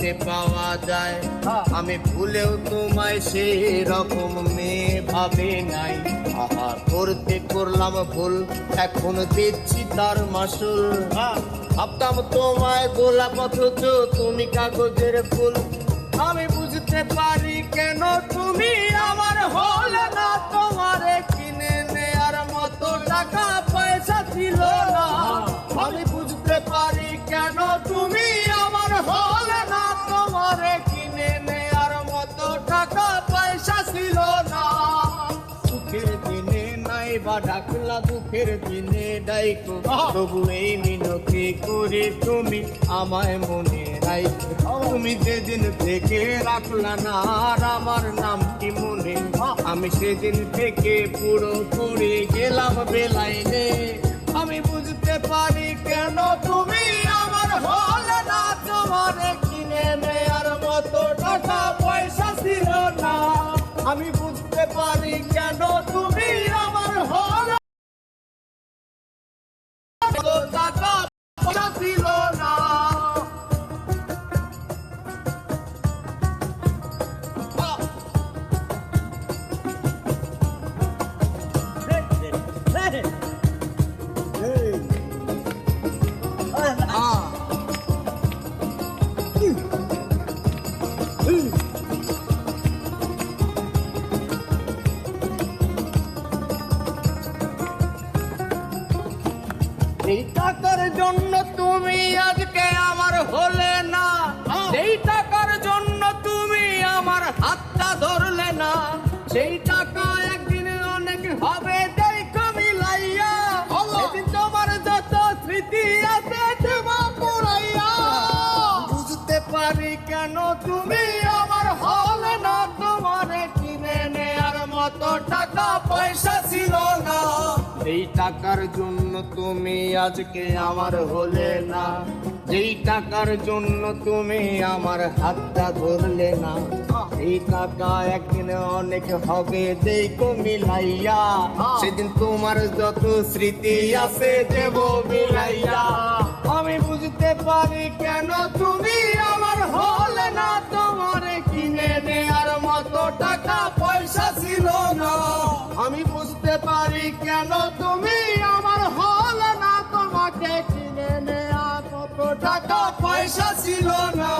দেখতে পাওয়া যায়। আমি ভুলেও তোমায় সেই রকম মেয়ে ভাবে নাই। আহা করতে করলাম ভুল, এখন দিচ্ছি তার মাসুল। ভাবতাম তোমায় গোলাপ অথচ তুমি কাগজের ফুল। আমি বুঝতে পারি কেন তুমি আমার হলে না, তোমারে কিনে নেয়ার মতো টাকা পয়সা ছিল না। আমি বুঝতে পারি কেন তুমি আমার হলে না, তোমারে কিনে নেয়ার মতো টাকা পয়সা ছিল না। সুখের দিনে নাই বা ডাকলা, দুঃখের দিনে ডাইকো, তবু এই মিনতি করে তুমি আমায় মনে রাইকো। তুমি যেদিন থেকে রাখলা না আর আমার নাম কি মনে, আমি সেদিন থেকে পুরোপুরি গেলাম বেলাইনে। আমি বুঝতে পারি কেন তুমি আমার হলে না, তোমারে কিনে নেয়ার মতো টাকা পয়সা ছিল না। আমি বুঝতে পারি কেন তুমি আমার হলে টাকা পয়সা ছিল না। এই টাকার জন্য তুমি আজকে আমার হলে না, সেই টাকার জন্য তুমি আমার হাতটা ধরলে না। সেই টাকা একদিন অনেক হবে দেখো মিলাইয়া, সেদিন তোমার যত স্মৃতি আছে দেবা পুরাইয়া। বুঝতে পারি কেন তুমি আমার হলে না, তোমারে কিনে নেয়ার মতো টাকা পয়সা ছিল না। এই টাকার জন্য তুমি আজকে আমার হলে না, যেই টাকার জন্য তুমি আমার হাতটা ধরলে না। এই টাকা একদিন অনেক হবে দেখো মিলাইয়া, সেদিন তোমার যত স্মৃতি আছে দেব মিলাইয়া। আমি বুঝতে পারি কেন তুমি আমার হলে না, তোমারে কিনে নেয়ার মতো টাকা পয়সা ছিল না। আমি বুঝতে পারি কেন তুমি আমার হলে না, তোমাকে কিনে নেয়ার মতো টাকা পয়সা ছিল না।